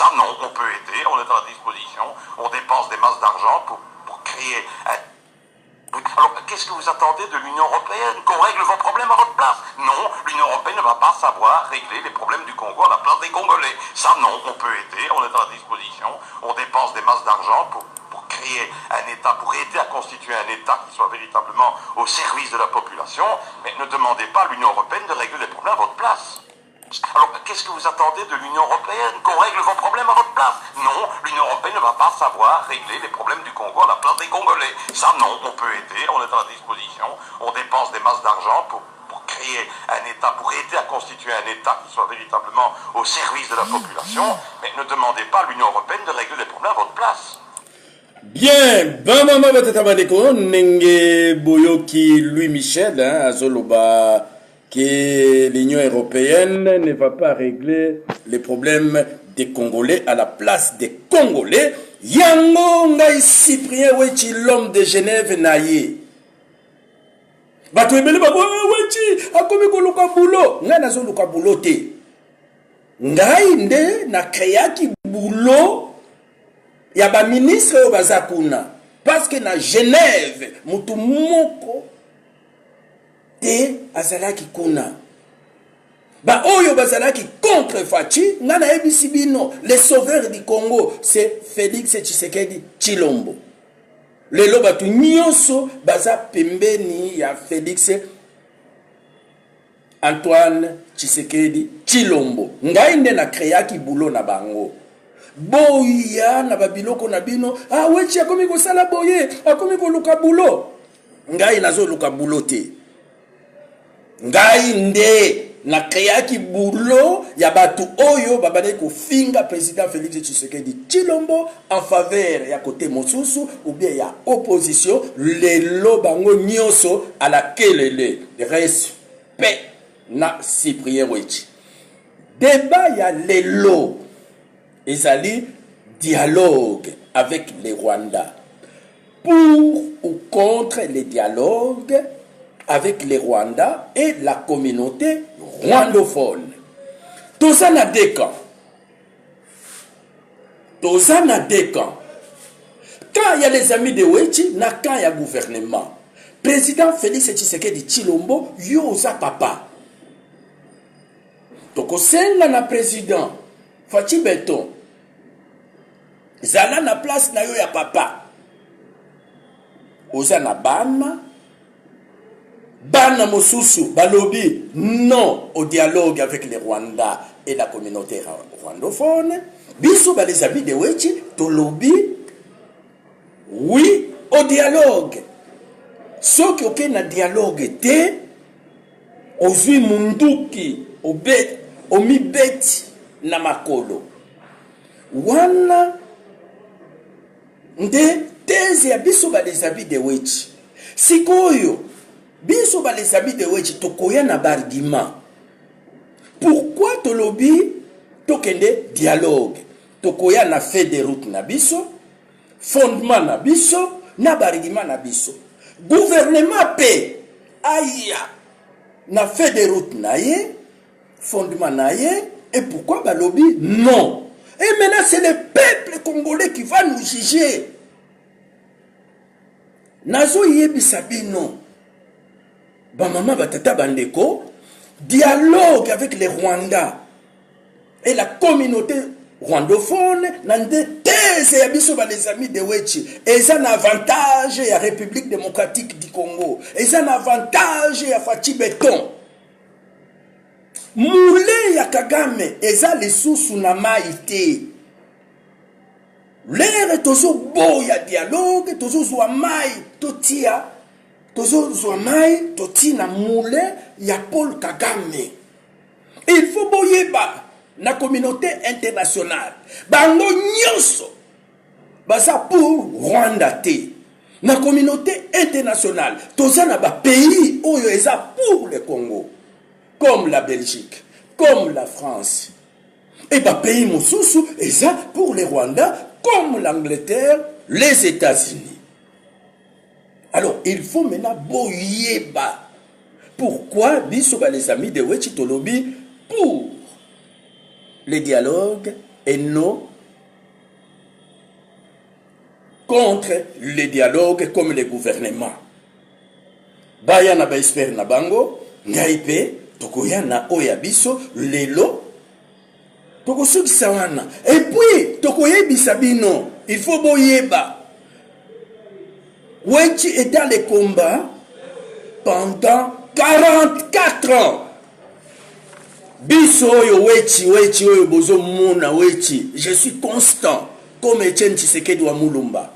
Ça, non, on peut aider, on est à la disposition, on dépense des masses d'argent pour créer un... Alors, qu'est-ce que vous attendez de l'Union européenne? Qu'on règle vos problèmes à votre place? Non, l'Union européenne ne va pas savoir régler les problèmes du Congo à la place des Congolais. Ça, non, on peut aider, on est à la disposition, on dépense des masses d'argent pour créer un État, pour aider à constituer un État qui soit véritablement au service de la population, mais ne demandez pas à l'Union européenne de régler les problèmes à votre place. Alors, qu'est-ce que vous attendez de l'Union européenne? Qu'on règle vos problèmes à votre place? Non, l'Union européenne ne va pas savoir régler les problèmes du Congo à la place des Congolais. Ça, non, on peut aider, on est à la disposition, on dépense des masses d'argent pour créer un État, pour aider à constituer un État qui soit véritablement au service de la population, mais ne demandez pas à l'Union européenne de régler les problèmes à votre place. Bien, bamama batata bandeko nenge boyoki Louis Michel azoloba que l'Union européenne ne va pas régler les problèmes des Congolais à la place des Congolais. Yango ngai Cyprien Wechi, l'homme de Genève naye. Bato ebele babo Wechi akomi koluka bulo. Nga nazo luka bulo te. Ngai nde na kreaki bulo ya ba ministre yo bazakuna. Parce que na Genève mutu moko te azalaki kuna. Ba oyo bazalaki contre Fachi, ngana ebisi bino, les sauveurs du Congo, c'est Félix Tshisekedi Tshilombo. Lelo batu nyonso baza pembeni ya Félix Antoine Tshisekedi Tshilombo. Ngai nde na kreaki bulo na bango. Boya na babiloko na bino, Wechi akomi kosala boye, akomi koluka bulo. Ngai nazo luka bulo te. Ngai nde na kreaki bulo ya batu oyo babade ko finga président Félix Tshisekedi Tshilombo en faveur ya côté mosusu ou bien ya opposition lelo bango nyonso à laquelle le respect na Cyprien Wechi. Débat ya lelo ezali dialogue avec les Rwandais. Pour ou contre les dialogues avec les Rwandais et la communauté rwandophone. Tozana deux camps. Tozana deux camps. Quand il y a les amis de Wechi, na quand il y a gouvernement. Président Félix Tshisekedi Tshilombo, yoza papa. Toko senga na président Fachi Beton. Zala na place na yo ya papa. Oza na Bana mosusu balobi non au dialogue avec les Rwandais et la communauté rwandophone. Biso ba les amis de Wechi to lobby oui au dialogue. Ce qui aucun na dialogue te ozui munduki omi beti na makolo. Wana nde teze ya biso ba les amis de Wechi. Sikoyo biso ba les amis de Wechi tokoya na argument. Pourquoi to lobby tokende dialogue? Tokoya na fait de route na biso, fondement na biso, na argument na biso. Gouvernement pe aya na fait de route na ye, fondement na ye, et pourquoi ba lobby non? Et maintenant c'est le peuple congolais qui va nous juger. Nazo yebisa bino. Ba maman batata bandeko, dialogue avec les Rwandais et la communauté rwandophone nande teze ya biso ba les amis de Wechi. Et ça un avantage ya République démocratique du Congo. Et ça un avantage ya Fachi Beton. Moulé ya Kagame eza lisusu na maïté. L'air tozo boya dialogue, tozo zwa mai totia. Tozo zwa mai totina moulé ya Paul Kagame. Il faut boyeba na communauté internationale. Bango nyonso baza pour Rwanda te. Na communauté internationale, toza na ba pays oyo eza pour le Congo. Comme la Belgique, comme la France. Et ba pays mosusu eza pour les Rwandais, comme l'Angleterre, les États-Unis. Alors, il faut maintenant boyeba. Pourquoi biso ba les amis de Wechi Tolobi pour les dialogues et non contre le dialogue comme le gouvernement. Baya na ba espère na bango, ngaipe, tokoya na oya biso, lelo, toko sukisa wana. Et puis, tokoye bisabino, il faut boyeba. Wechi est dans les combats pendant 44 ans. Biso oyo wechi oyo bozo muna wechi. Je suis constant comme Etienne Tshisekedi wa Mulumba.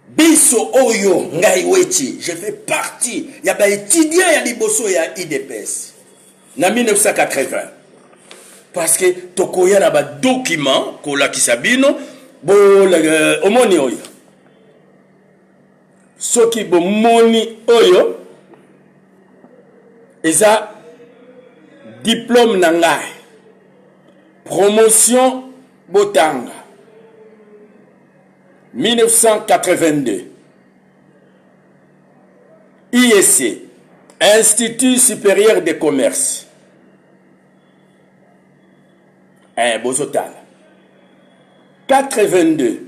Biso oyo ngai wechi, je fais partie ya ba étudiant ya liboso ya IDPS na 1980. Parce que tokoya na ba document kola kisabino bo omoni oyo. Soki bo moni oyo eza diplôme nangai promotion Botanga 1982 IEC Institut supérieur de commerce Bozotal 82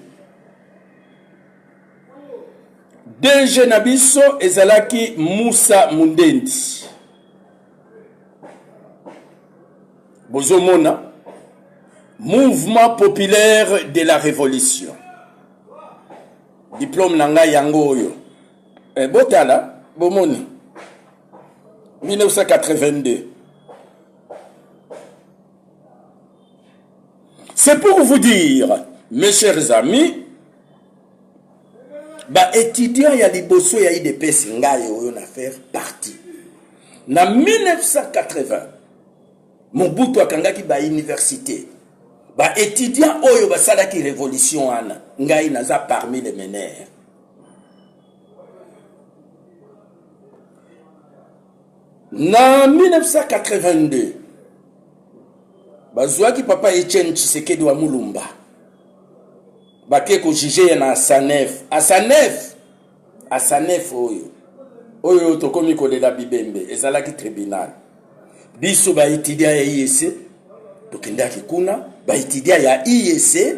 DG Nabiso ezalaki Moussa Mundendi Bozomona Mouvement populaire de la révolution diplôme nanga yango oyo Botala bomoni 1982. C'est pour vous dire, mes chers amis, ba étudiant ya liboso ya IDPS ngai oyo na faire partie. Na 1980, Mobutu akangaki ba université. Ba étudiant oyo basalaki révolution wana, ngai naza parmi les meneurs. Na 1982, bazwaki papa Etienne Tshisekedi wa Mulumba. Bake ko juger na Sanef. A Sanef oyo. Oyo tokomi kolela bibembe. Ezalaki tribunal. Biso ba étudiant ya IEC. Tokendaki kuna. Ba étudiant ya IEC.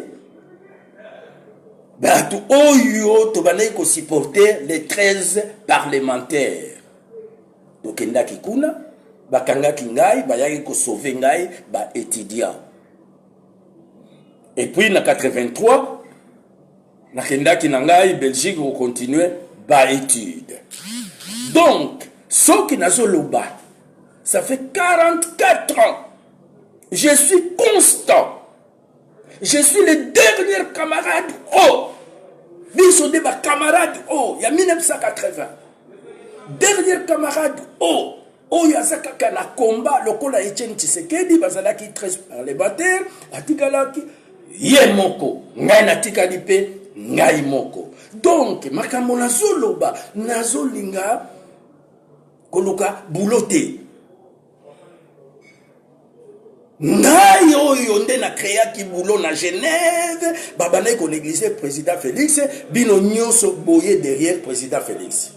Batu oyo tobanaki ko supporter les 13 parlementaires. Tokendaki kuna. Bakangaki ngai. Bayaki ko sauver ngai. Ba étudiant. Et puis na 83. Nakendaki nangai Belgique ou continuer ba étude. Donc, ce qui n'a pas ça fait 44 ans. Je suis constant. Je suis le dernier camarade oh. Biso de ma camarade oh. Il y a 1980. Dernier camarade oh. Oh yazaka na combat lokola Etienne Tshisekedi bazalaki 13 parlementaires atikalaki yemoko ngai natikali pe ngai moko. Donc makambo nazoloba nazolinga koluka bouloté. Ngai oyo nde na créaki boulot na Genève, babana ko négliger président Félix, bino nyonso boye derrière président Félix.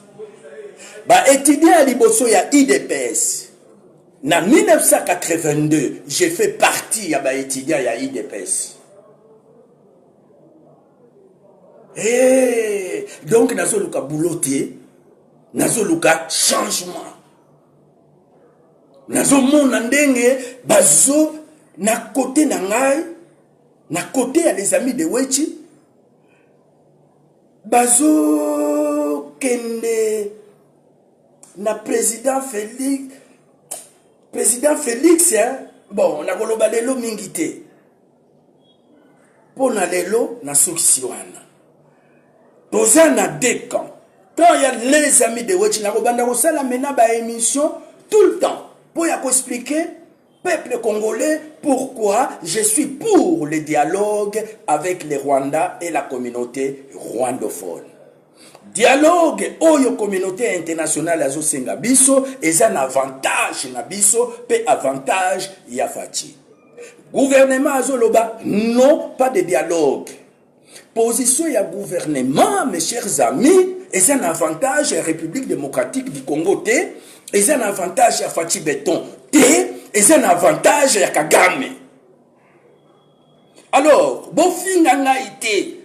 Ba étudiant à liboso ya IDPS. Na 1982, j'ai fait partie ya ba étudiant ya IDPS. Et donc nazoluka bouloté, nazoluka changement. Nazomona ndenge bazo na côté na ngai, na côté ya les amis de Wechi, bazo kende na président Félix hein? Bon na koloba lelo mingité. Pona lelo na sukisi wana. Toza na deux camps. Quand il y a les amis de Wechi, la mena ba émission tout le temps pour expliquer peuple congolais pourquoi je suis pour le dialogue avec les Rwandais et la communauté rwandophone. Dialogue oyo communauté internationale azo senga biso eza na avantage na biso pe avantage ya fati. Gouvernement azoloba non pas de dialogue. Position ya gouvernement, mes chers amis, est un avantage à la République démocratique du Congo, est un avantage à Fati Beton, est un avantage à Kagame. Alors, bon fin été,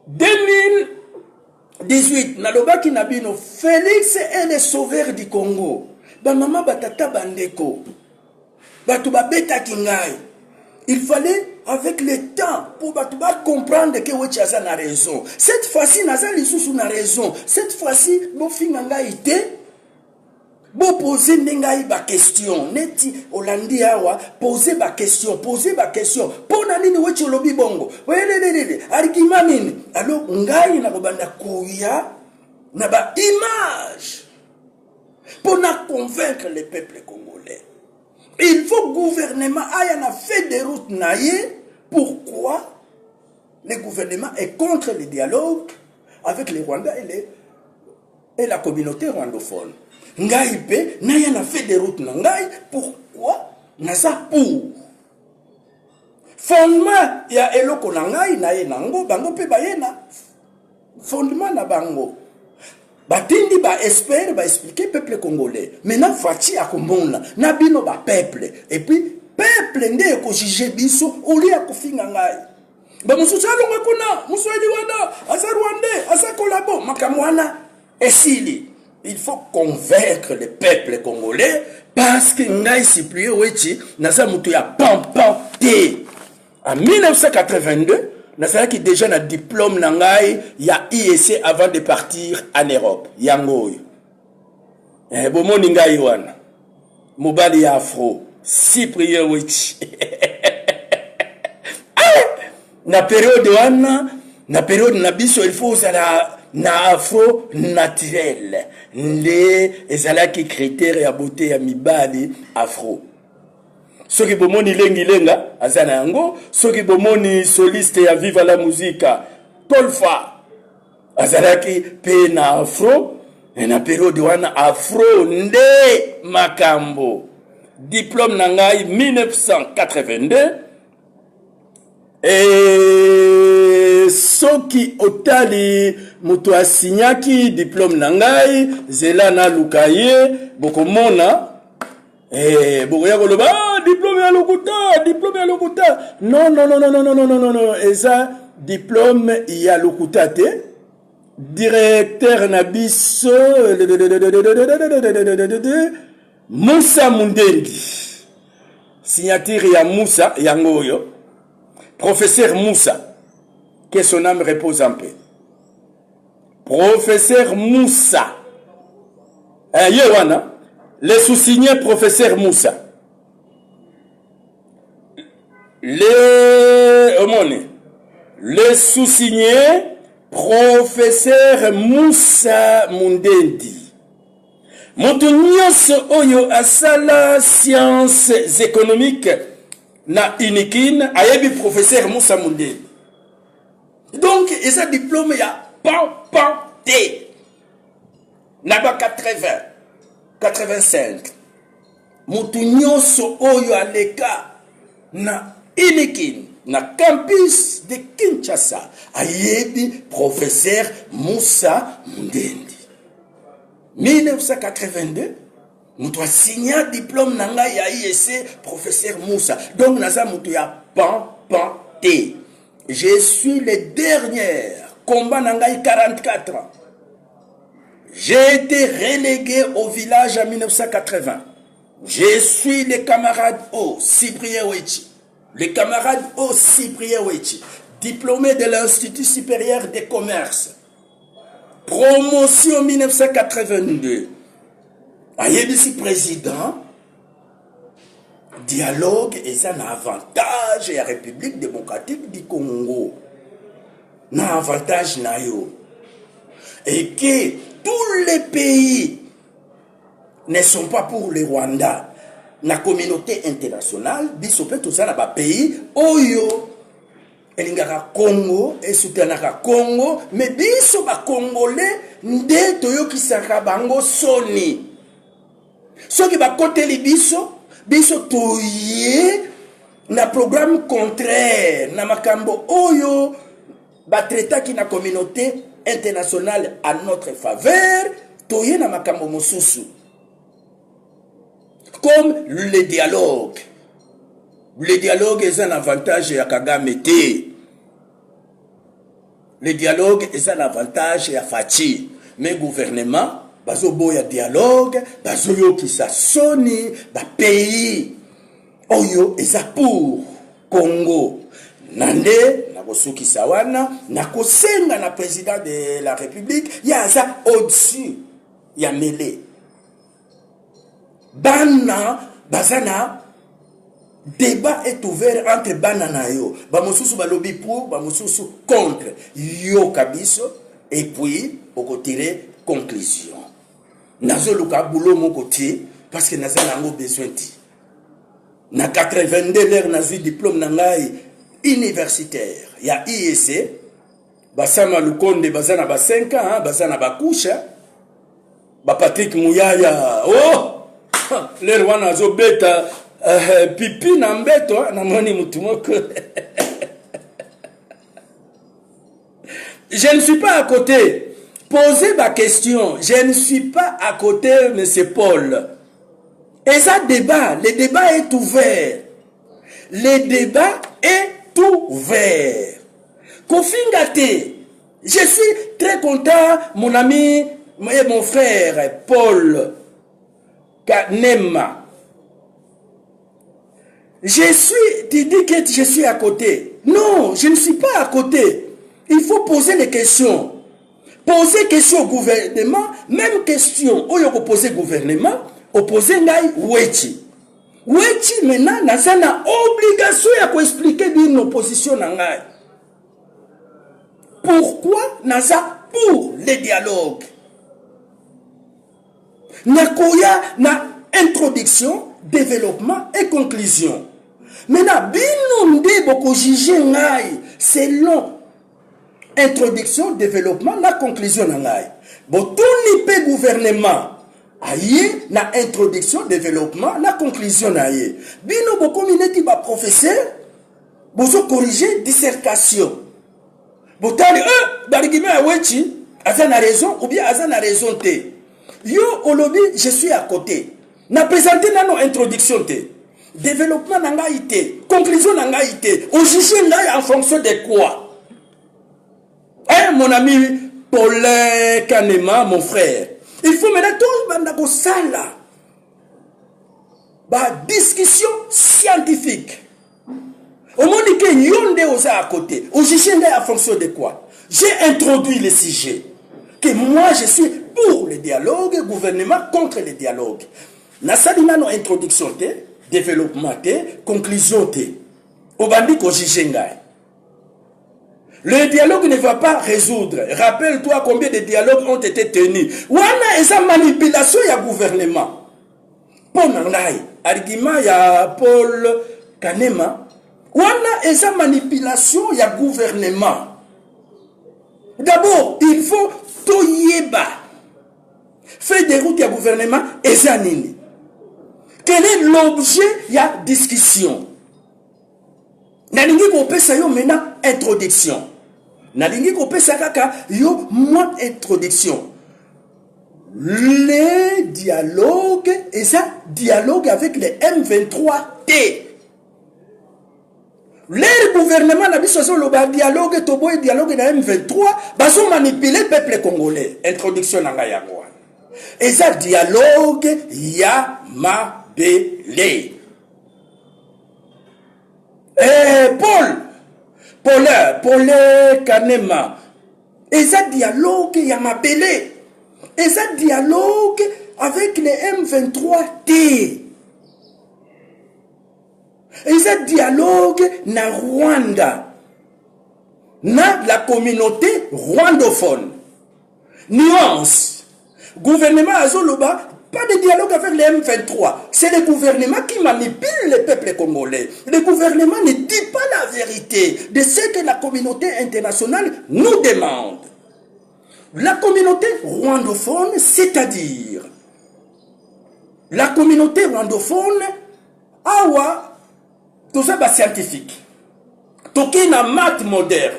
2018 nalobaki na bino Félix est le sauveur du Congo. Ba maman batata bandeko. Batu babetaki ngai. Il fallait avec le temps pour batu ba comprendre que Wechi aza na raison. Cette fois-ci naza lisusu na raison. Cette fois-ci bo finga ngai te. Bo poser ngai ba question. Neti Olandi awa poser ba question. Pona nini Wechi olobi bongo. Welelele argument nini. Alors ngai na kobanda kuya na ba image pour convaincre le peuple congolais. Il faut gouvernement a fait des routes naïe. Pourquoi le gouvernement est contre le dialogue avec les Rwandais et la communauté rwandophone. Ngai pe na fait des routes ngai. Pourquoi nasa pour fondement ya eloko na ngai na ye nango bango pe bayena fondement na bango. Batindi ba espère ba expliquer peuple congolais. Maintenant Fachi akomona na bino ba peuple et puis peuple nde ko juger biso oli akofinga ngai. Ba mususu alonga kuna musweli wana asa rwandais asa kolabo makamwana esili. Il faut convaincre le peuple congolais parce que ngai Cyprien Wechi naza mutu ya pampante. En 1982 Nasaki déjà na diplôme nangai ya IEC avant de partir en Europe. Yango. Bomoni ngai wana. Mobali ya afro. Cyprien Wechi. Na période wana, na période na biso il faut na afro naturel. Les ezalaki critères ya beauté ya mibali afro. Soki bomoni lenga azana yango, soki bomoni soliste ya Viva la Musica Tolfa azalaki pe na afro, na période wana afro nde makambo. Diplôme nangai 1982 et soki otali mutu asinyaki diplôme nangai zela na lukaye bokomona bokoya koloba diplôme ya lokuta non eza diplôme ya lokuta te. Directeur na biso Moussa Mundendi, signature ya Moussa yangoyo. Professeur Moussa, que son âme repose en paix. Professeur Moussa yewana le sous-signé professeur Moussa. Le sous-signé professeur Moussa Mundendi. Moto nyonso oyo asala sciences économiques na Inikin ayebi professeur Moussa Mundendi. Donc, et ça diplôme ya T. Na ba 80, 85. Moto nyonso oyo aleka na Inikin, na campus de Kinshasa, ayebi professeur Moussa Mundendi. 1982, nous doit signer un diplôme nanga ya IEC professeur Moussa. Donc naza mutu ya T. Je suis le dernier combat nanga 44 ans. J'ai été relégué au village en 1980. Je suis le camarade O, Cyprien Wechi. Le camarade O, Cyprien Wechi, diplômé de l'Institut supérieur des commerces. Promotion 1982. Ayebisi président. Dialogue et ça un avantage à la République démocratique du Congo. Na avantage na yo. Et que tous les pays ne sont pas pour le Rwanda. La communauté internationale, bisope tout ça na ba pays oyo elingaka Congo et soutenaka Congo, mais biso ba Congolais nde toyokisaka bango soni. Soki ba koteli biso toye na programme contraire na makambo oyo ba traitaki na communauté internationale à notre faveur, toye na makambo mosusu. Comme le dialogue. Le dialogue est un avantage à Kagame. Le dialogue est un avantage à Fachi. Mais gouvernement, bazo boya dialogue, bazo yo qui sa soni, ba pays. Oyo eza pour Congo. Nande, na kosuki sawana, na kosenga na président de la République, ya za au-dessus, ya mêlé. Bana, bazana, débat est ouvert entre banana yo. Bamosusu balobi pour, bamosusu contre. Yo kabiso, et puis, on va tirer conclusion. Nazo luka boulot mon côté, parce que nazo nango besoin de. Na 82 l'heure nazo diplôme nangai universitaire. Il y a IEC, basama lukonde bazana ba 5 ans, bazana ba kusha. Ba Patrick Mouyaya, oh! L'heure wana zo beta pipi na mbeto na moni mutu moko. Je ne suis pas à côté. Posez ma question. Je ne suis pas à côté, M. Paul. Et ça débat. Le débat est ouvert. Le débat est ouvert. Kofingate. Je suis très content, mon ami et mon frère Paul Kanema. Tu dis que je suis à côté. Non, je ne suis pas à côté. Il faut poser les questions. Poser question au gouvernement, même question. Au lieu de poser gouvernement, opposer ngai wechi. Wechi maintenant, n'a obligation à expliquer une opposition ngai. Pourquoi n'a pour les dialogues? Nakoya na introduction, développement et conclusion. Maintenant, binonde boko jige ngai selon introduction, développement, la conclusion ngai. Bon, tout n'y peut gouvernement. Aïe, na introduction, développement, la conclusion aïe. Bino boko mineti ba professeur, bozo corriger dissertation. Botali, barigime a wechi, aza na raison ou bien aza na raison te. Yo, olobi, je suis à côté. Na présenté na no introduction te. Développement nanga ite, conclusion nanga ite. On juge ngai en fonction de quoi? Hein, mon ami Paul Kanema, mon frère. Il faut maintenant tout le sala. Discussion scientifique. Au moment que yonde osa à côté, au juge en fonction de quoi? J'ai introduit le sujet. Que moi je suis pour le dialogue, gouvernement contre le dialogue. Nasalina no introduction te, développement te, conclusion te. Au bandi ko juge ngai. Le dialogue ne va pas résoudre. Rappelle-toi combien de dialogues ont été tenus. Wana esa manipulation ya gouvernement. Pour nangai, argument ya Paul Kanema. Wana esa manipulation ya gouvernement. D'abord, il faut tout yeba. Faire des routes ya gouvernement esa nini. Quel est l'objet ya discussion? Nalingi ko pesa yo maintenant introduction. Nalingi ko pesa kaka yo moi introduction. Les dialogues et ça dialogue avec les M23T. Les gouvernements n'a biso le dialogue tobo et dialogue na M23 baso manipuler le peuple congolais. Introduction na ngaya kwa. Et ça dialogue ya mabele. Paul Kanema. Et ça dialogue ya mabele. Et ça dialogue avec les M23T. Et ça dialogue na Rwanda. Na la communauté rwandophone. Nuance. Gouvernement Azoloba. Pas de dialogue avec les M23. C'est le gouvernement qui manipule le peuple congolais. Le gouvernement ne dit pas la vérité de ce que la communauté internationale nous demande. La communauté rwandophone, c'est-à-dire la communauté rwandophone, awa, tout ça va scientifique. Toké na maths moderne.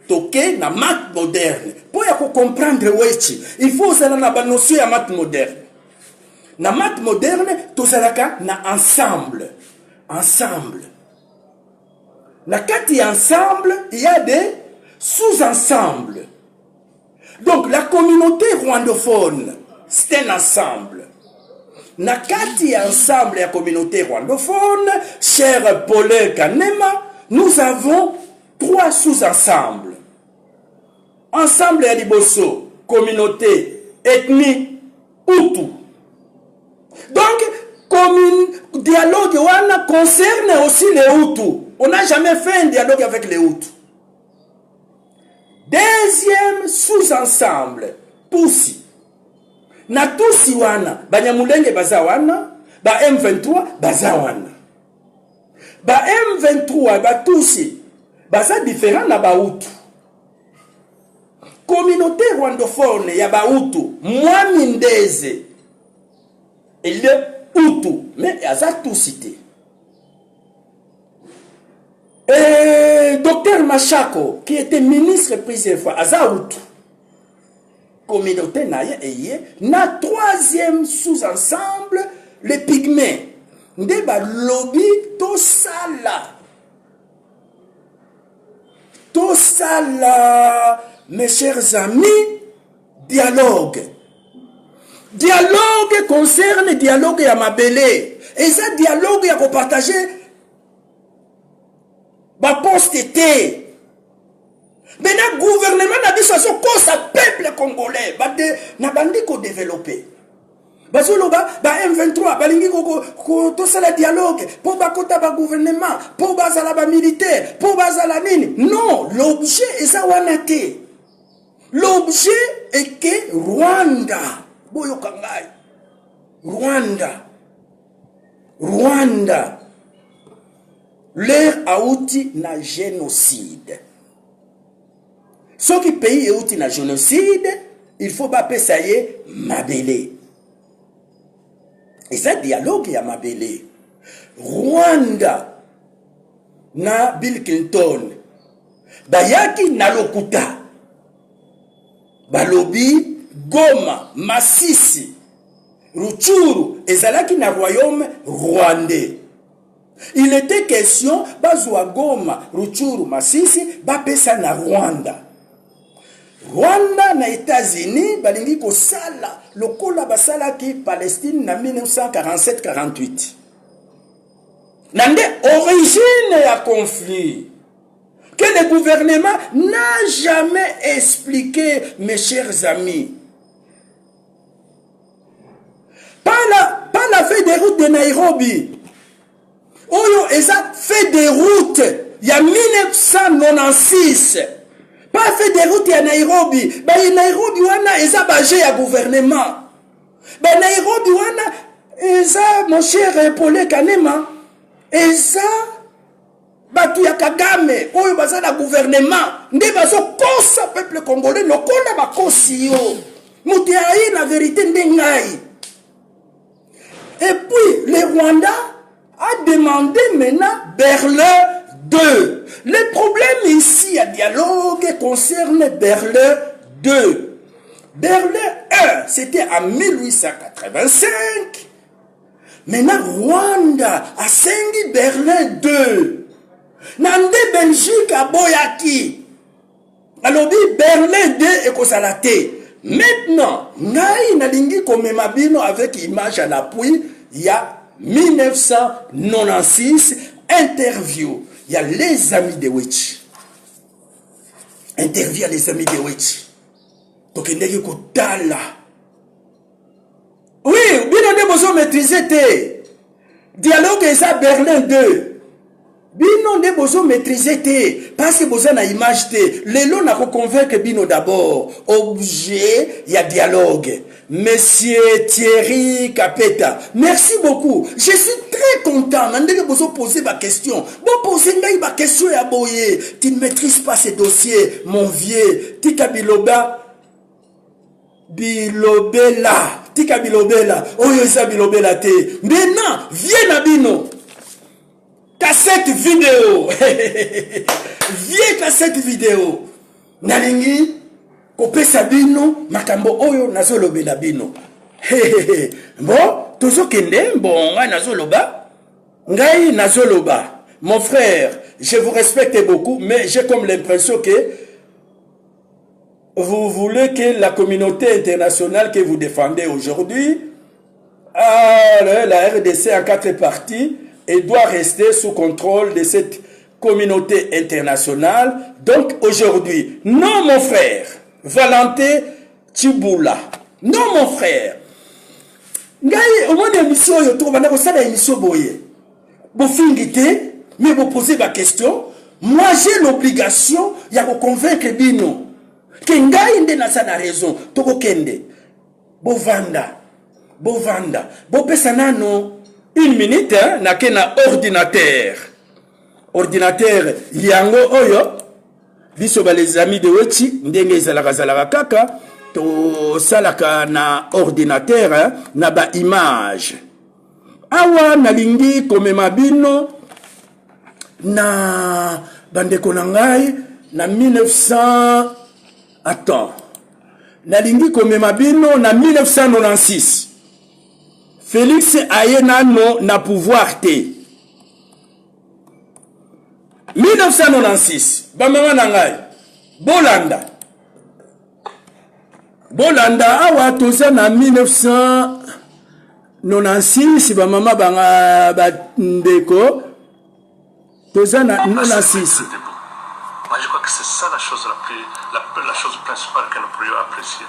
Toké na maths moderne. Pour comprendre wechi, il faut usala na notion ya maths moderne. Na maths moderne, tozalaka na ensemble. Ensemble. Na kati ensemble, il y a des sous-ensemble. Donc la communauté rwandophone, c'est un ensemble. Nakati ensemble la communauté rwandophone, cher Paulin Kanema, nous avons 3 sous-ensembles. Ensemble ya liboso, communauté, ethnie, Hutu. Donc, dialogue wana concerne aussi les Hutus. On n'a jamais fait un dialogue avec les Hutus. Deuxième sous-ensemble, Tutsi. Na Tutsi wana, Banyamulenge baza wana, ba M23 baza wana. Ba M23 ba Tutsi, baza différent na ba Hutu. Communauté rwandophone ya ba Hutu, Mwami Ndeze, il est Hutu, mais aza Tutsité. Et Dr Machako, qui était ministre plusieurs fois, Azaout, communauté naïe et na 3e sous-ensemble, les pygmées. Ndeba lobby tosala. Tosala, mes chers amis, dialogue. Dialogue concerne dialogue à Mabélé. Et ça, dialogue à partager. Ba poste était. Maintenant, gouvernement n'a dit ça, c'est peuple congolais. N'a pas dit qu'on développé. Bazoloba, ba M23, balingi tout ça le dialogue, pour bakota ba gouvernement, pour bazala ba militaire, pour bazala nini. Non, l'objet est ça wanate. L'objet est que Rwanda, boyo kangai. Rwanda. Leur a outil na génocide. Ce qui pays est outil na génocide, il faut pas ça y est Mabélé. Et ça dialogue ya Mabélé. Rwanda na Bill Clinton. Bayaki na Lokuta. Balobi, Goma, Masisi, Rutshuru, ezalaki na royaume rwandais. Il était question, bazwa Goma, Rutshuru, Masisi, bapesa na Rwanda. Rwanda na États-Unis, balingi ko sala, lokola basala ki Palestine na 1947-48. Nande origine ya conflit que le gouvernement n'a jamais expliqué, mes chers amis. Pas la feuille de route de Nairobi. Oyo eza fait des routes il y a 1996. Pas fait des routes à Nairobi. Ba Nairobi wana eza bagé ya gouvernement. Ba Nairobi wana eza mon cher Paulin Kanema eza batu ya Kagame oyo baza na gouvernement nde bazo kosa peuple congolais lokola bakosi yo. Muti ayi na vérité nde ngai. Et puis le Rwanda a demandé maintenant Berlin 2. Le problème ici à dialogue concerne Berlin 2. Berlin 1, c'était en 1885. Maintenant, Rwanda a sengi Berlin 2. Nande Belgique a boyaki. Alors, Berlin 2 est constaté. Maintenant, ngai nalingi komemabino avec image à l'appui, il y a 1996, interview. Il y a les amis de Witch. Interview à les amis de Witch. Donc, il y a Kotala. Oui, bien on besoin maîtriser tes. Dialogue et ça, Berlin 2. Bino ne besoin maîtriser tes. Parce que besoin na image tes. Les lots n'a pas convaincre Bino d'abord. Objet, il y a dialogue. Monsieur Thierry Kapeta, merci beaucoup. Je suis très content. Maintenant, je besoin poser ma question. Bon, poser ma question à Boye. Tu ne maîtrises pas ces dossiers, mon vieux. Tika Biloba. Bilobela. Tika Bilobela. Oyo isa Bilobela te. Maintenant, viens à Bino. Cassette vidéo. Viens cassette vidéo. Nalingi. Kopé Sabino, Makambo Oyo, Nazolobe Nabino. Bon, toujours kende, bon, Nazoloba. Ngai Nazoloba. Mon frère, je vous respecte beaucoup, mais j'ai comme l'impression que vous voulez que la communauté internationale que vous défendez aujourd'hui, la RDC en 4 parties, et doit rester sous contrôle de cette communauté internationale. Donc aujourd'hui, non mon frère, Valentin Tshibula, non mon frère, ngai au moins émission yo to bana ko sala émission boye. Bo fingité, mais vous posez ma question, moi j'ai l'obligation ya ko convaincre bino que ngai nde na sana raison to ko kende. Bo vanda, bo pesa nano 1 minute hein, na kena ordinateur. Ordinateur yango oyo biso ba les amis de Wechi ndenge ezalaka kaka to salaka na ordinateur hein, na ba image. Awa nalingi komema bino na bandeko na ngai na 1900 attends nalingi komema bino na 1996 Félix aye nano na pouvoir te 1996 bamama na ngai Bolanda awa toza na 1996 bamama banga bandeko toza na 96. Moi, je crois que c'est ça la chose la chose principale que nous pourrions apprécier.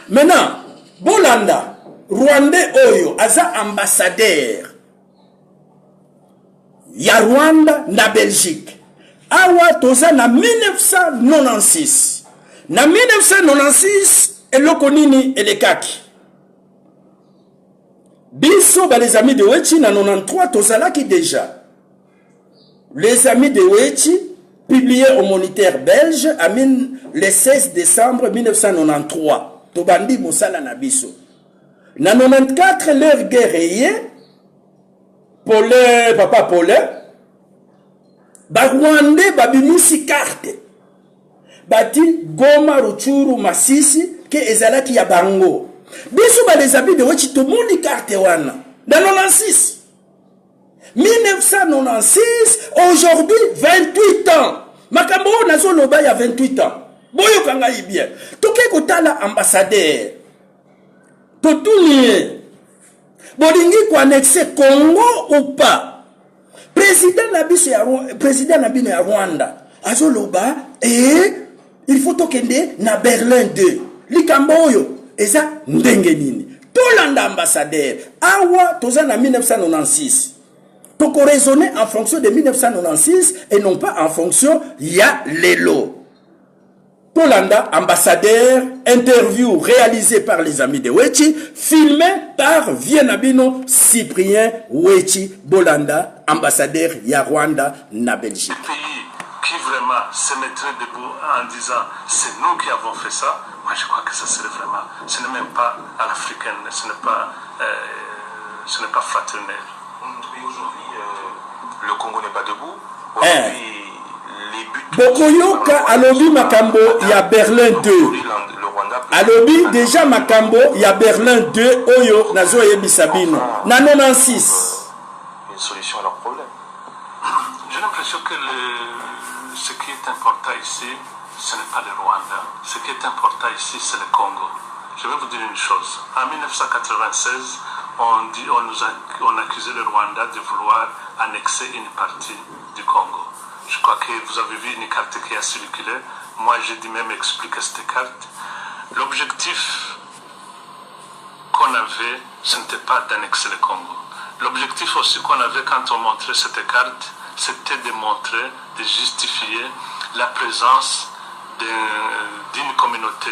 Maintenant, Bolanda, Rwandais Oyo, aza ambassadeur. Ya Rwanda na Belgique. Awa toza na 1996. Na 1996, eloko nini elekaki. Biso ba les amis de Wechi na 93 tozalaki déjà. Les amis de Wechi publié au Moniteur belge le 16 décembre 1993. Tobandi Moussala Nabiso. Na 94, leur guerrier, Papa Paulin, Rwandais babimisi carte. Bati Goma, Ruchuru, Masisi, ke ezalaki ya bango. Biso ba les habits de Wechi to moni carte wana. Dans 96. 1996, aujourd'hui 28 ans. Makambo nazo loba ya 28 ans. Boyo kanga bien. Toke kotala ambassadeur. Totunie. Bolingi ko annexer Congo ou pas. Président Nabino ya Rwanda. Azo loba il faut tokende na Berlin 2. Likambo oyo eza ndenge nini. Tolanda ambassadeur. Awa toza na 1996. Donc on raisonnait en fonction de 1996 et non pas en fonction ya lelo. Tolanda, ambassadeur, interview réalisé par les amis de Wechi, filmé par Vienabino Cyprien Wechi Bolanda, ambassadeur ya Rwanda na Belgique. Le pays qui vraiment se mettrait debout en disant c'est nous qui avons fait ça, moi je crois que ça serait vraiment, ce n'est même pas à l'africaine, ce n'est pas fraternel. Oui, aujourd'hui, le Congo n'est pas debout. Aujourd'hui, les buts... Bokoyoka alobi makambo ya Berlin 2. Alobi déjà makambo ya Berlin 2 oyo nazo yebisa bino. Na 96. Une solution à leurs problèmes. J'ai l'impression que ce qui est important ici, ce n'est pas le Rwanda. Ce qui est important ici, c'est le Congo. Je vais vous dire une chose. En 1996, on accusait le Rwanda de vouloir annexer une partie du Congo. Je crois que vous avez vu une carte qui a circulé. Moi, j'ai dû même expliquer cette carte. L'objectif qu'on avait, ce n'était pas d'annexer le Congo. L'objectif aussi qu'on avait quand on montrait cette carte, c'était de montrer, de justifier la présence d'une communauté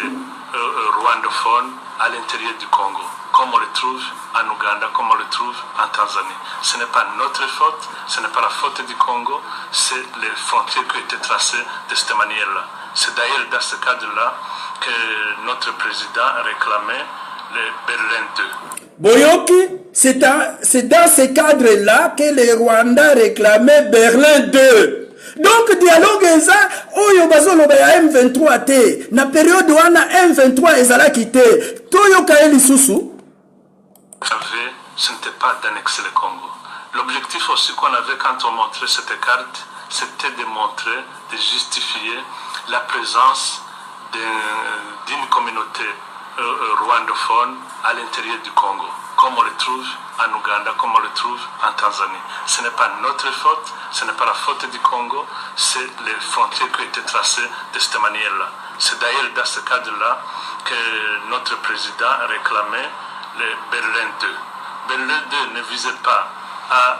rwandophone à l'intérieur du Congo, comme on le trouve en Ouganda, comme on le trouve en Tanzanie. Ce n'est pas notre faute, ce n'est pas la faute du Congo, c'est les frontières qui ont été tracées de cette manière-là. C'est d'ailleurs dans ce cadre-là que notre président réclamait le Berlin 2. Boyoki, c'est dans ce cadre-là que les Rwandais réclamaient Berlin 2. Donc dialogue eza oyo bazolo ba M23 te na période wana M23 ezala quitté toyo kaeli susu. Ce n'était pas d'annexer le Congo. L'objectif aussi qu'on avait quand on montrait cette carte, c'était de montrer, de justifier la présence d'une communauté rwandophone à l'intérieur du Congo, comme on le trouve en Ouganda, comme on le trouve en Tanzanie. Ce n'est pas notre faute, ce n'est pas la faute du Congo, c'est les frontières qui ont été tracées de cette manière-là. C'est d'ailleurs dans ce cadre-là que notre président réclamait le Berlin 2. Berlin 2 ne visait pas à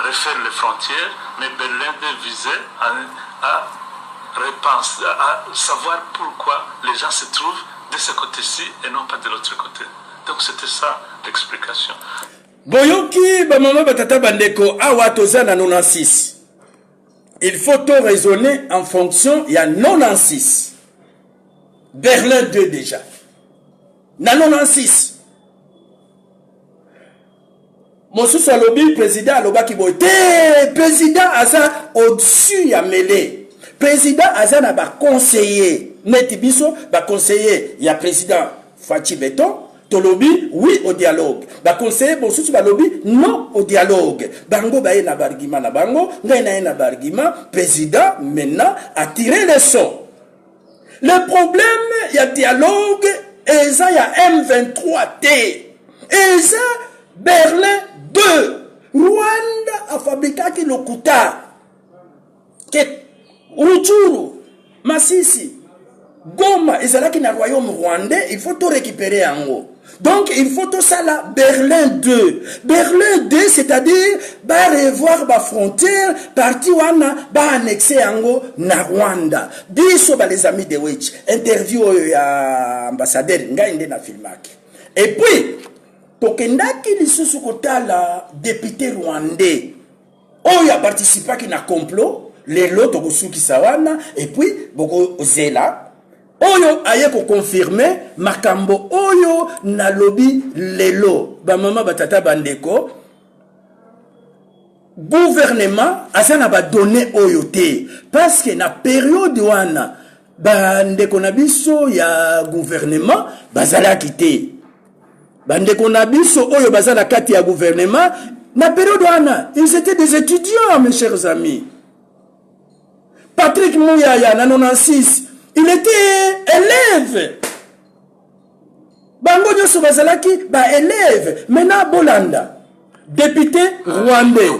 refaire les frontières, mais Berlin 2 visait à repenser, à savoir pourquoi les gens se trouvent de ce côté-ci et non pas de l'autre côté. Donc c'était ça l'explication. Boyoki, bamama batata bandeko, awa toza na 96. Il faut tout raisonner en fonction, il y a 96. Berlin 2 déjà. Na 96. Mosusu alobi président alobaki boy te président aza au-dessus ya mêlé. Président aza na ba conseiller neti biso ba conseiller ya président Fachi Beton tolobi oui au dialogue. Ba conseiller mosusu balobi non au dialogue. Bango ba na bargima na bango, ngai na bargima président maintenant a tiré les sons. Le problème il y a dialogue et ça il y a M23T. Et ça Berlin 2. Rwanda a fabriqué le Lokuta. Rutshuru, Masisi, Goma, et c'est là qu'il y a un royaume rwandais, il faut tout récupérer en haut. Donc il faut tout ça là, Berlin 2. Berlin 2, c'est-à-dire, bah revoir ma frontière, parti wana, bah annexer en haut, na Rwanda. Biso, bah les amis de Witch, interview à ambassadeur, nga inde na filmaki. Et puis, tokendaki lisusu kotala député rwandais oyo a participé à un complot lelo tokosuki sawana et puis boko zela oyo aye ko confirmer makambo oyo na lobi lelo ba mama batata bandeko gouvernement azana ba donné oyo te parce que na période wana bandeko na biso ya gouvernement bazala kité bandeko na biso oyo bazala kati ya gouvernement na période wana ils étaient des étudiants mes chers amis. Patrick Mouyaya na 96 il était élève bango nyoso bazalaki ba élève maintenant Bolanda député rwandais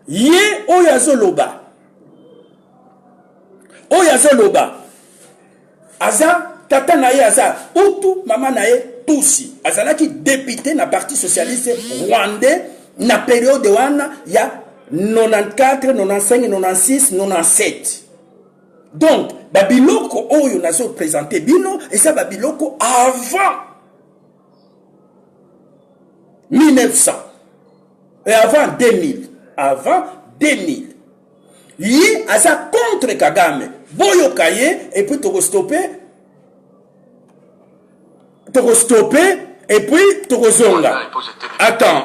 ye oyo azoloba aza tata na ye aza utu mama na ye Tutsi azalaki député na parti socialiste rwandais na période wana ya 94, 95, 96, 97. Donc babiloko oyo nazo présenter bino et ça babiloko avant 1900 et avant 2000. Avant 2000. Yi aza contre Kagame. Boyokaye et puis toko stopper et puis Torozonga. Attends.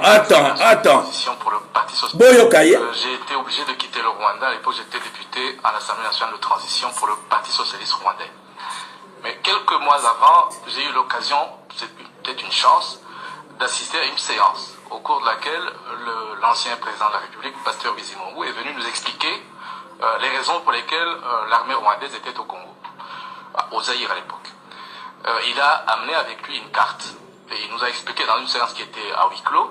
Boyokaye. J'ai été obligé de quitter le Rwanda. À l'époque, j'étais député à l'Assemblée nationale de transition pour le Parti socialiste rwandais. Mais quelques mois avant, j'ai eu l'occasion, c'est peut-être une chance, d'assister à une séance au cours de laquelle l'ancien président de la République, Pasteur Bizimungu, est venu nous expliquer les raisons pour lesquelles l'armée rwandaise était au Congo, au Zaïre à l'époque. Il a amené avec lui une carte et il nous a expliqué dans une séance qui était à huis clos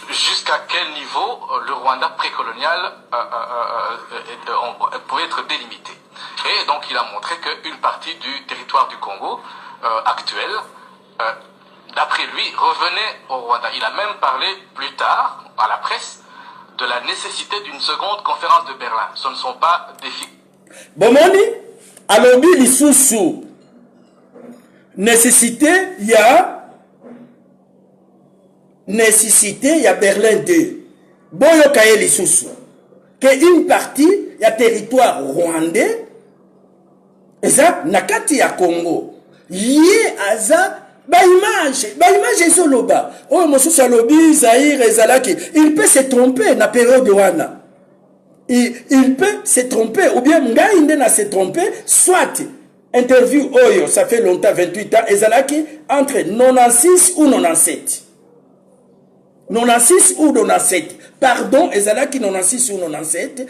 jusqu'à quel niveau le Rwanda précolonial pouvait être délimité. Et donc il a montré qu'une partie du territoire du Congo actuel, d'après lui, revenait au Rwanda. Il a même parlé plus tard à la presse de la nécessité d'une seconde conférence de Berlin. Ce ne sont pas des figures. Bomoni, alobi lisusu. Nécessité, il y a Berlin 2. Boyo kaye lisusu. Que une partie, il y a territoire rwandais. Et ça, nakati ya Congo. Yé aza, ba image ezoloba. Oh, mosusu alobi, Zaïre, ezalaki. Il peut se tromper na période wana. Il peut se tromper, ou bien Ngaïnde na se tromper, soit interview Oyo, ça fait longtemps, 28 ans, ezalaki entre 96 ou 97. 96 ou 97. Pardon, ezalaki 96 ou 97.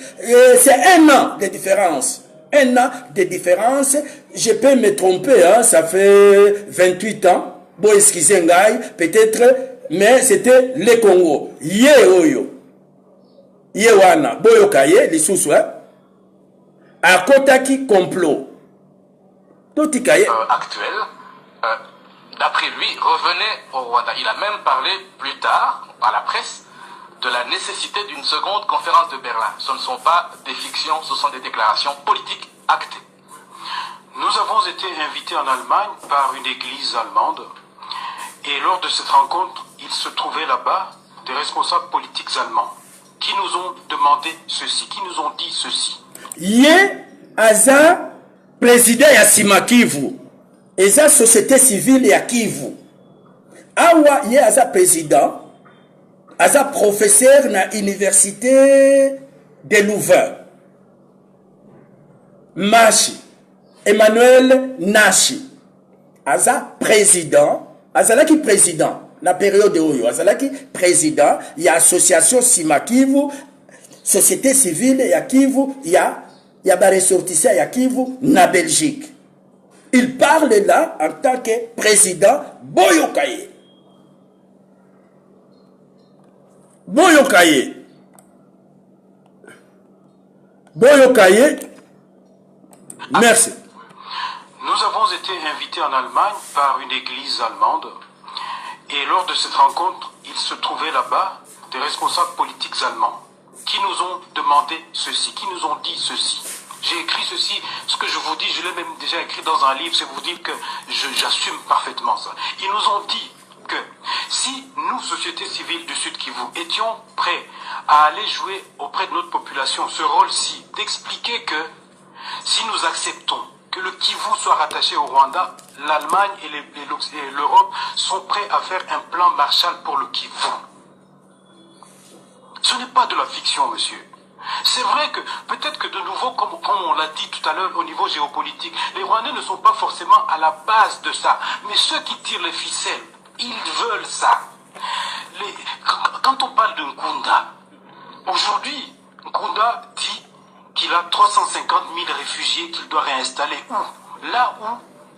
C'est un an de différence. 1 an de différence. Je peux me tromper, hein, ça fait 28 ans. Bon, excusez moi, peut-être, mais c'était le Congo. Ye oyo. Ye wana. Boyo kaye, lisusu, hein. A kotaki complot. Toti kaye. Actuel. D'après lui, revenait au Rwanda. Il a même parlé plus tard, à la presse, de la nécessité d'une seconde conférence de Berlin. Ce ne sont pas des fictions, ce sont des déclarations politiques actées. Nous avons été invités en Allemagne par une église allemande. Et lors de cette rencontre, il se trouvait là-bas des responsables politiques allemands qui nous ont demandé ceci, qui nous ont dit ceci. Yé, Aza, président ya Sima Kivu. Eza société civile ya Kivu. Awa, yé Aza président. Aza professeur na université de Louvain. Machi. Emmanuel Nashi. Aza président. Azalaki président. Na période oyo. Azalaki président. Il y a association Sima Kivu. Société civile ya Kivu. Il y a ressortissant ya Kivu na Belgique. Il parle là en tant que président Boyokaye. Boyokaye. Boyokaye. Merci. Nous avons été invités en Allemagne par une église allemande. Et lors de cette rencontre, il se trouvait là-bas des responsables politiques allemands qui nous ont demandé ceci, qui nous ont dit ceci. J'ai écrit ceci, ce que je vous dis, je l'ai même déjà écrit dans un livre, c'est vous dire que j'assume parfaitement ça. Ils nous ont dit que si nous, société civile du Sud Kivu, étions prêts à aller jouer auprès de notre population ce rôle-ci, d'expliquer que si nous acceptons que le Kivu soit rattaché au Rwanda, l'Allemagne et l'Europe sont prêts à faire un plan Marshall pour le Kivu. Ce n'est pas de la fiction, monsieur. C'est vrai que peut-être que de nouveau, comme on l'a dit tout à l'heure au niveau géopolitique, les Rwandais ne sont pas forcément à la base de ça. Mais ceux qui tirent les ficelles, ils veulent ça. Quand on parle de Nkunda, aujourd'hui, Nkunda dit qu'il a 350 000 réfugiés qu'il doit réinstaller. Où? Là où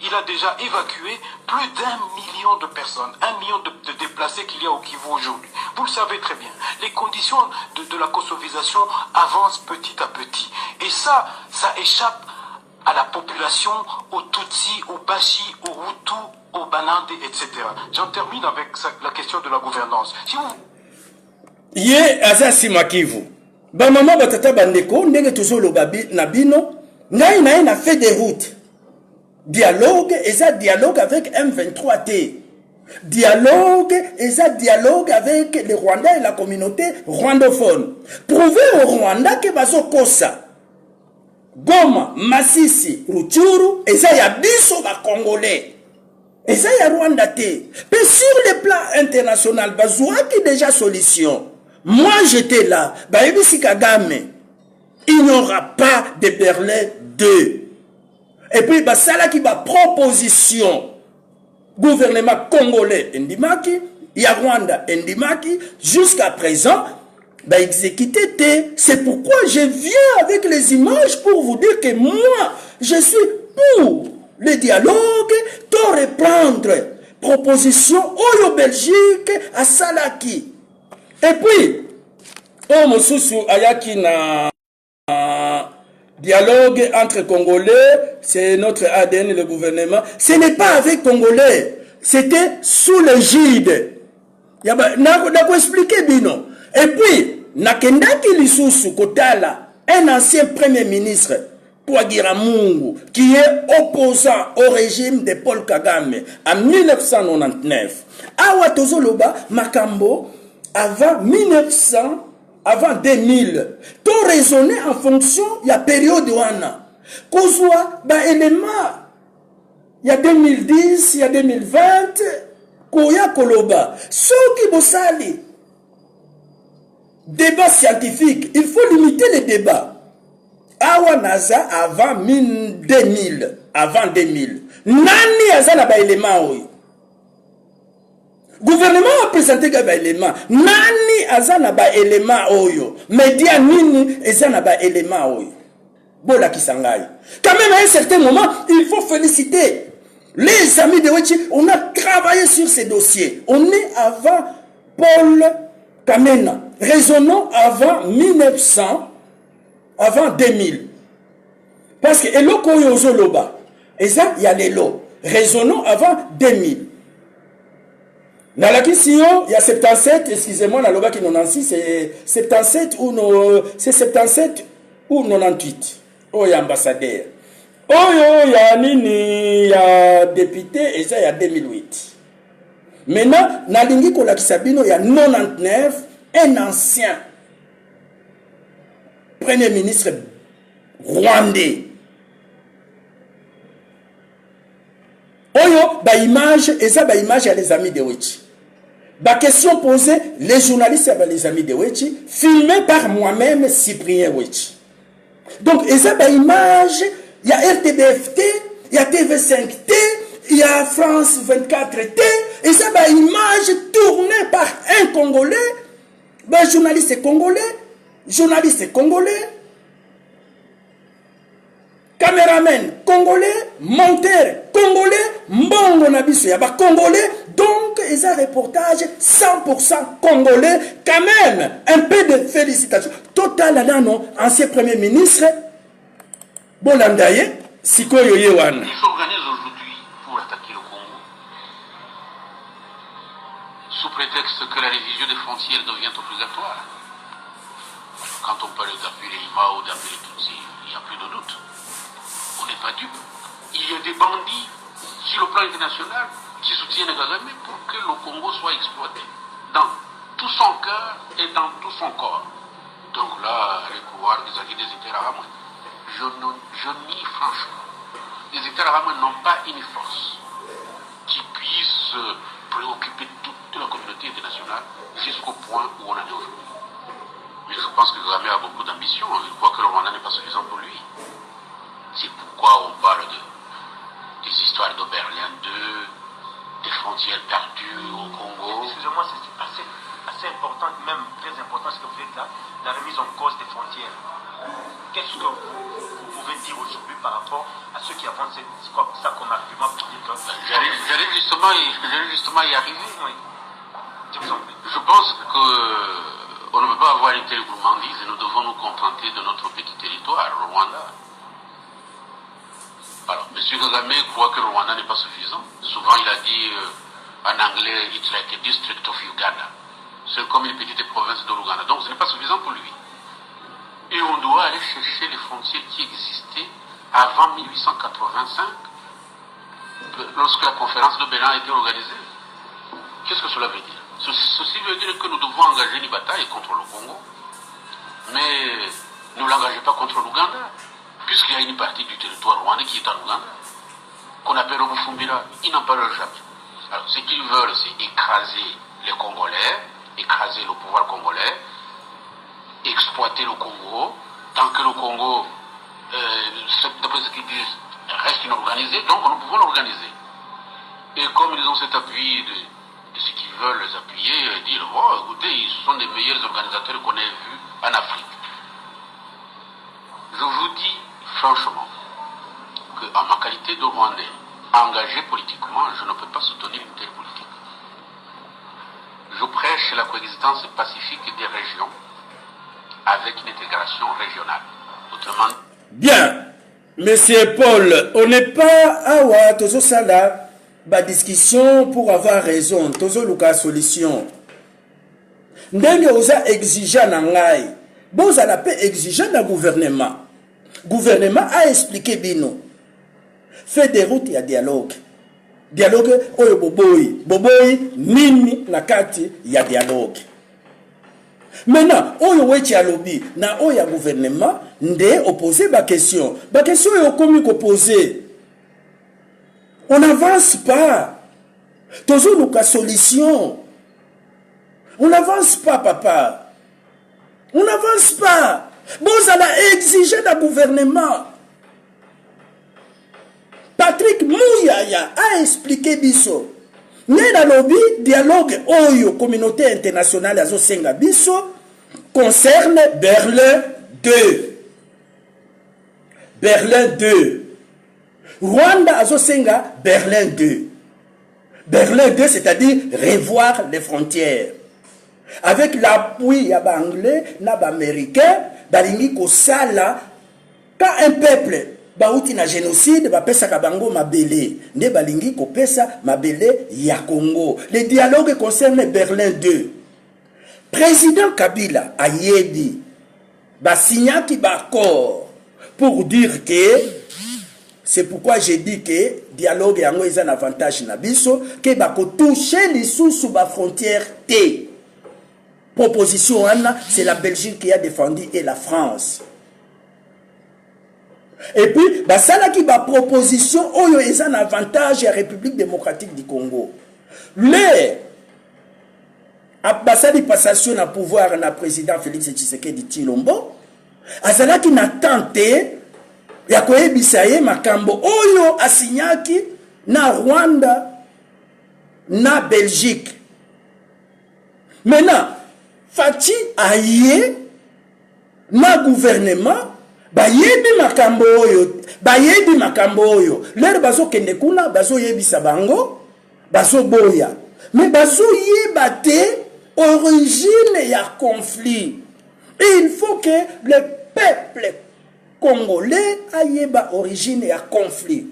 il a déjà évacué plus d'1 million de personnes, 1 million de déplacés qu'il y a au Kivu aujourd'hui. Vous le savez très bien. Les conditions de la kosovisation avancent petit à petit. Et ça échappe à la population, aux Tutsis, aux Bashi, aux Hutus, aux Banande, etc. J'en termine avec la question de la gouvernance. Si vous... Yé aza Sima Kivu. Ba maman batata bandeko ndenge tozolo babi na bino ngai na fait des routes. Dialogue et ça dialogue avec M23T. Dialogue et ça dialogue avec les Rwandais et la communauté rwandophone. Prouver au Rwanda que bazo kosa Goma, Masisi, Rutshuru et ça y a biso ba Congolais. Et ça y a Rwanda T. Mais sur le plan international bazoua qui déjà solution. Moi j'étais là, Baïbisi Kagame. Il n'y aura pas de Berlin 2. Et puis, ça qui va proposition gouvernement congolais Ndimaki, il y a Rwanda Ndimaki, jusqu'à présent, exécuté. C'est pourquoi je viens avec les images pour vous dire que moi, je suis pour le dialogue, de reprendre proposition Oyo Belgique à Salaki. Et puis, Mosusu Ayaki na dialogue entre Congolais, c'est notre ADN, le gouvernement. Ce n'est pas avec Congolais. C'était sous l'égide. N'a expliqué bino. Et puis, Nakendaki Lisusu Kotala, un ancien premier ministre, Touagira Mungu, qui est opposant au régime de Paul Kagame en 1999. Awa Tozoloba, Makambo, avant 2000, tout raisonner en fonction de la période où on a. Kozwa, élément, il y a 2010, il y a 2020, Koya Koloba, ceux qui bossali, débat scientifique, il faut limiter les débats. Awa Naza avant 2000, Nani Azana ba élément oui. Gouvernement a présenté un élément. Nani azana ba élément oyo. Média nini ezana ba élément oyo. Bola Kisangai. Quand même, à un certain moment, il faut féliciter les amis de Wechi. On a travaillé sur ces dossiers. On est avant Paul Kamena. Raisonnons avant 1900, avant 2000. Parce que Eloko Yozo Loba, et ça, il y a les lots. Raisonnons avant 2000. Dans la question, il y a 77, excusez-moi, la Loba qui 96, c'est 77 ou 98. Oh, il y a ambassadeur. Oh, il y a Nini, il y a député, et ça, il y a 2008. Maintenant, dans l'Ingi Kolakisabino, il y a 99, un ancien Premier ministre rwandais. Oyo, ba image, et ça, ba image, il y a les amis de Wechi. Ba question posée, les journalistes, il y a les amis de Wechi, filmé par moi-même, Cyprien Wechi. Donc, et ça, ba image, il y a RTBFT, il y a TV5T, il y a France 24T, et ça, ba image tournée par un Congolais, ba journaliste congolais, caméraman congolais, monteur congolais, mbongo nabiso yaba congolais, donc ils ont un reportage 100% congolais, quand même, un peu de félicitations. Total, non, ancien premier ministre, Bolandaye, Sikoyo Yewan. Ils s'organisent aujourd'hui pour attaquer le Congo, sous prétexte que la révision des frontières devient obligatoire. Quand on parle d'appeler les Mao ou d'appeler les Tutsis, il n'y a plus de doute. On n'est pas dupe. Il y a des bandits sur le plan international qui soutiennent Kagame pour que le Congo soit exploité dans tout son cœur et dans tout son corps. Donc là, les pouvoirs des alliés des États arabes, je nie franchement. Les États arabes n'ont pas une force qui puisse préoccuper toute la communauté internationale jusqu'au point où on en est aujourd'hui. Mais je pense que Kagame a beaucoup d'ambition. Je crois que le Rwanda n'est pas suffisant pour lui. C'est pourquoi on parle des histoires de Berlin 2, des frontières perdues au Congo. Excusez-moi, c'est assez important, même très important ce que vous faites là, la remise en cause des frontières. Qu'est-ce que vous pouvez dire aujourd'hui par rapport à ceux qui avancent ça comme argument pour dire que... J'allais justement y arriver. Oui. Je vous en prie. Je pense qu'on ne peut pas avoir une telle gourmandise et nous devons nous contenter de notre petit territoire, le Rwanda. Alors, M. Kagame croit que le Rwanda n'est pas suffisant. Souvent, il a dit en anglais, it's like a district of Uganda. C'est comme une petite province de l'Ouganda. Donc, ce n'est pas suffisant pour lui. Et on doit aller chercher les frontières qui existaient avant 1885, lorsque la conférence de Berlin a été organisée. Qu'est-ce que cela veut dire? Ceci veut dire que nous devons engager une bataille contre le Congo, mais ne l'engagez pas contre l'Ouganda, puisqu'il y a une partie du territoire rwandais qui est en Ouganda, qu'on appelle Omufumbira. Ils n'en parlent jamais. Alors, ce qu'ils veulent, c'est écraser les Congolais, écraser le pouvoir congolais, exploiter le Congo, tant que le Congo, d'après ce qu'ils disent, reste inorganisé, donc nous pouvons l'organiser. Et comme ils ont cet appui de ce qu'ils veulent les appuyer, dire, oh, écoutez, ils sont des meilleurs organisateurs qu'on ait vus en Afrique. Je vous dis franchement qu'en ma qualité de Rwandais, engagé politiquement, je ne peux pas soutenir une telle politique. Je prêche la coexistence pacifique des régions avec une intégration régionale. Autrement... Bien, Monsieur Paul, on n'est pas à Tozo Sala, la discussion pour avoir raison, Tozo Luka solution. Ndenge oza exigeant nangai, boza la paix exigeant na gouvernement. Gouvernement a expliqué bino. Fait des routes, il y a dialogue. Dialogue, oyo boboyi. Boboyi, nini nakati, il y a dialogue. Maintenant, oyo wechi alobi, na oya gouvernement, nde opposé ba question. Ba question est comme opposé. On n'avance pas. Toujours nous ka solution. On n'avance pas, papa. On n'avance pas. Vous allez exiger d'un gouvernement. Patrick Mouyaya a expliqué biso. Nena lobby dialogue oyo communauté internationale azo senga biso concerne Berlin 2. Berlin 2. Rwanda azosenga Berlin 2. Berlin 2, c'est-à-dire revoir les frontières. Avec l'appui ya Anglais, na Américain, balingi ko sala quand un peuple bauti na génocide bapesa kabango mabele, ne balingi ko pesa mabele ya Congo. Le dialogue concerne Berlin 2. Président Kabila a yedi basignaki bakor pour dire que c'est pourquoi j'ai dit que dialogue yango est un avantage na biso que bako toucher les sous ba frontière T. Proposition Anna, c'est la Belgique qui a défendu et la France. Et puis, ça qui ba proposition oyo est un avantage à la République démocratique du Congo. Le Abbasali passation à pouvoir na président Félix Tshisekedi Tshilombo, azala qui n'a tenté ya koyebisa ye makambo oyo asinyaki na Rwanda na Belgique. Maintenant, Fati aye na gouvernement bayebi makambo oyo lero bazo kende kuna bazo yebisa bango bazo boya mais bazo yeba te origine ya conflit. Et il faut que le peuple congolais ayeba origine ya conflit.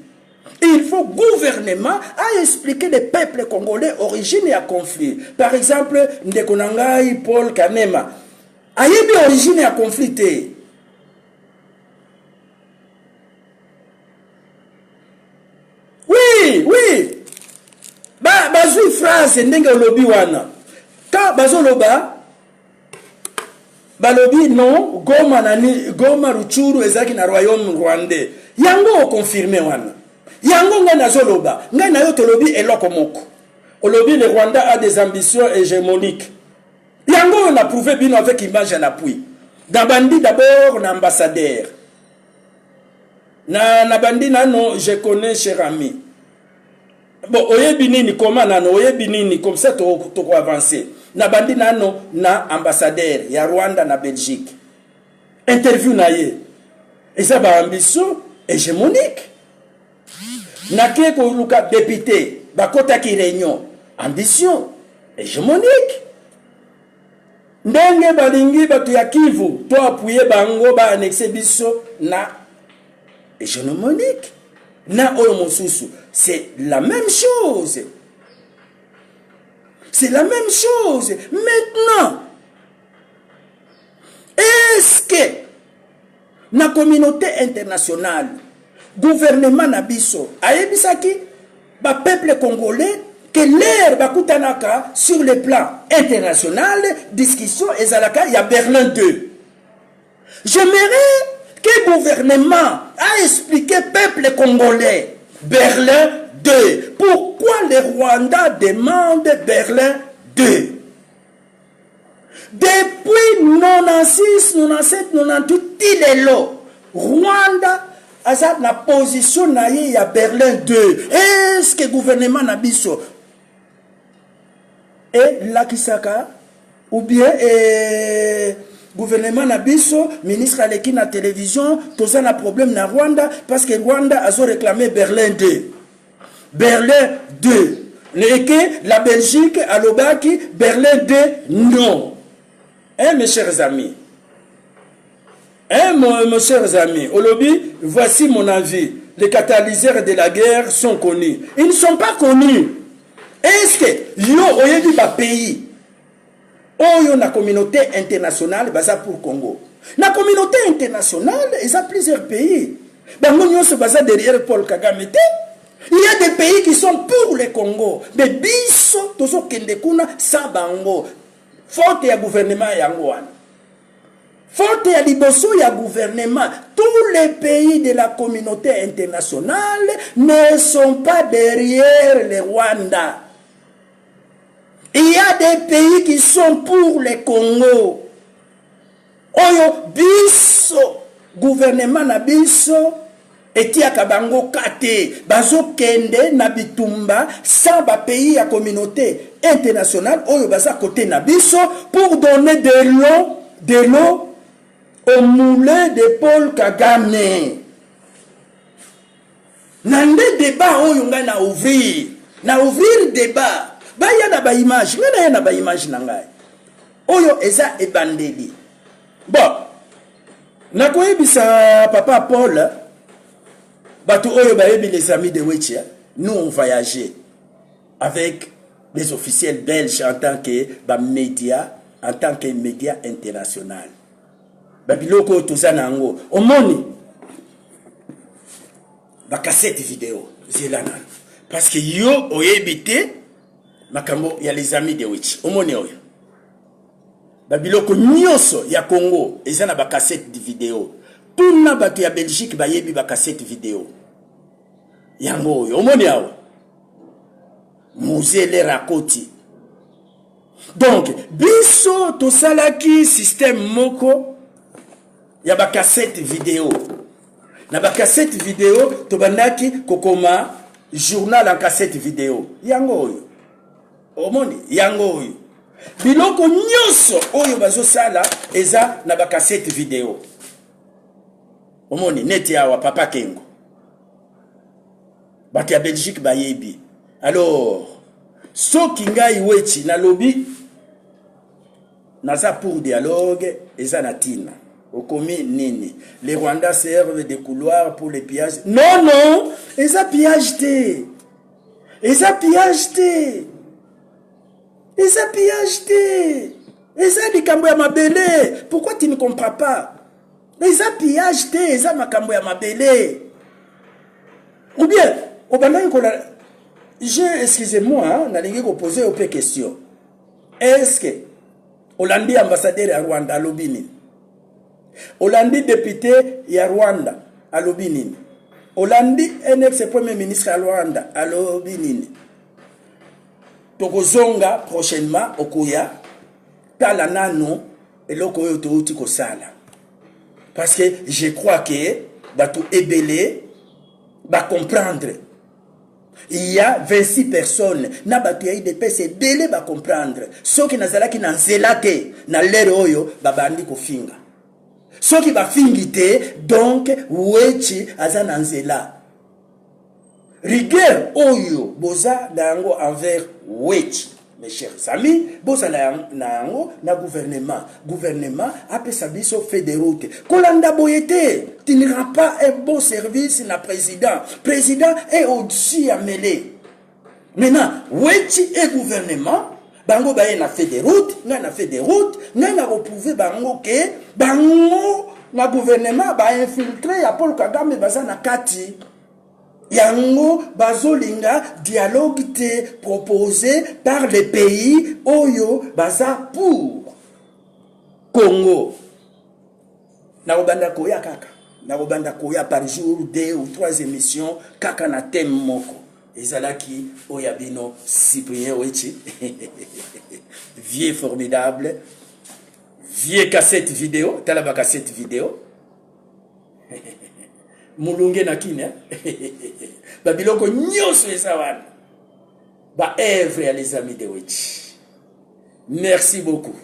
Et il faut gouvernement à expliquer le peuple congolais origine et à conflit. Par exemple, Ndekonangai Paul Kanema ayebi origine à conflit. Oui. Bazui phrase ndenge lobi wana. Quand bazoloba balobi non Goma Ruchuru ezaki na royaume rwandais. Yango confirmé wana. Yango nga nazoloba, nga na yo tolobi eloko moko. Olobi le Rwanda a des ambitions hégémoniques. Yango on a prouvé bien avec image en appui. Dans bandi d'abord na ambassadeur. Na bandi nano je connais cher ami. Bon oyebi nini comment nano oyebi nini comme ça to avancer. Na bandi nano na ambassadeur ya Rwanda na Belgique. Interview na ye. Et ça ba ambition hégémonique. Nake koluka député, bakota ki réunion, ambition, hégémonique. Ndenge balingi batu ya Kivu, to appuyer bango ba annexer biso na hégémonique. Na oyo mosusu, c'est la même chose. C'est la même chose. Maintenant, est-ce que la communauté internationale gouvernement nabiso ayebisaki ba peuple congolais que l'air bakutanaka sur le plan international discussion ezalaka ya Berlin 2. J'aimerais que le gouvernement a expliqué peuple congolais Berlin 2. Pourquoi le Rwanda demande Berlin 2? Depuis 96, 97, 98, il est là. Rwanda a la position naïe à Berlin 2. Est-ce que le gouvernement n'a biso et là qui saka ou bien gouvernement n'a biso ministre aleki na télévision tout ça na problème na Rwanda parce que Rwanda a réclamé Berlin 2. Berlin 2. Et que la Belgique a l'obaki Berlin 2 non. Hein mes chers amis. Mes chers amis, au lobby, voici mon avis. Les catalyseurs de la guerre sont connus. Ils ne sont pas connus. Est-ce que yo oyebi ba pays oyo na communauté internationale baza pour Congo. La communauté internationale, il y a plusieurs pays. Bango nyonso baza derrière Paul Kagame. Il y a des pays qui sont pour le Congo. Mais biso tozo kende kuna sa bango. Faute ya gouvernement yango wana. Faute ya liboso ya gouvernement, tous les pays de la communauté internationale ne sont pas derrière le Rwanda. Il y a des pays qui sont pour le Congo. Oyo biso, gouvernement na biso, etia kabango kate, bazo kende na bitumba, sans ba pays ya communauté internationale, oyo baza côté na biso, pour donner de l'eau au moulin de Paul Kagame. nande débat oyo ngai na ouvrir débat baya na ba image ngai na ba image na ngai oyo eza ebandeli bon nakoyebisa papa Paul bato oyo bayebi les amis de Wetchi nous on voyageait avec des officiels belges en tant que média international babiloko tozana ngo omoni cassette vidéo zelana parce que yo oyebite makambo ya les amis de Wetchi omoni oyo babiloko nyonso ya Congo ezana cassette vidéo tuna bato ya Belgique bayebi cassette vidéo yango oyo omoni awo muzele rakoti donc biso to salaki système moko ya cassette vidéo na cassette vidéo to bandaki kokoma journal en cassette vidéo yango oyo omoni yango oyo biloko nyonso oyo bazo sala eza na cassette vidéo omoni neti awa papa Kengo bato ya Belgique bayebi alors soki ngai Wetchi na lobby naza pour dialogue eza na tina okomi nini les Rwandais servent de couloir pour les pillages non eza pillage te eza likambo ya mabele pourquoi tu ne comprends pas eza pillage te eza makambo ya mabele ou bien obandaki kola excusez-moi nalingi ko poser une question est-ce que Hollandi ambassadeur à Rwanda à Lobini Hollandi député à Rwanda à Lobini Hollandi ex-premier ministre à Rwanda à Lobini tokozonga prochainement okuya tala nano eloko oyo touti kosala parce que je crois que bato ebele va comprendre. Il y a 26 personnes na bato ya IDPS ebele va comprendre soki nazalaki na nzela te na lero oyo babandi kofinga soki bafingi te donc Wetchi aza na nzela rigueur oyo boza na yango envers Wetchi mes chers amis boza na yango na gouvernement apesa biso fait des routes kolanda boyete tu n'iras pas un bon service na président est au-dessus à mêler maintenant Wetchi et gouvernement bango baye na fait des routes na fait des routes na reprouver bango ke bango na gouvernement ba infiltrer ya Paul Kagame baza na kati yango bazolinga dialogue te proposé par les pays oyo baza pour Congo na obanda koya kaka na obanda koya par jour 2 ou 3 émissions kaka na thème moko ezalaki oyabino Cyprien Wetchi vieux formidable vieux cassette vidéo talaba cassette vidéo mulunge na kine babiloko nyonso eza wana ba œuvre ya les amis de Wetchi. Merci beaucoup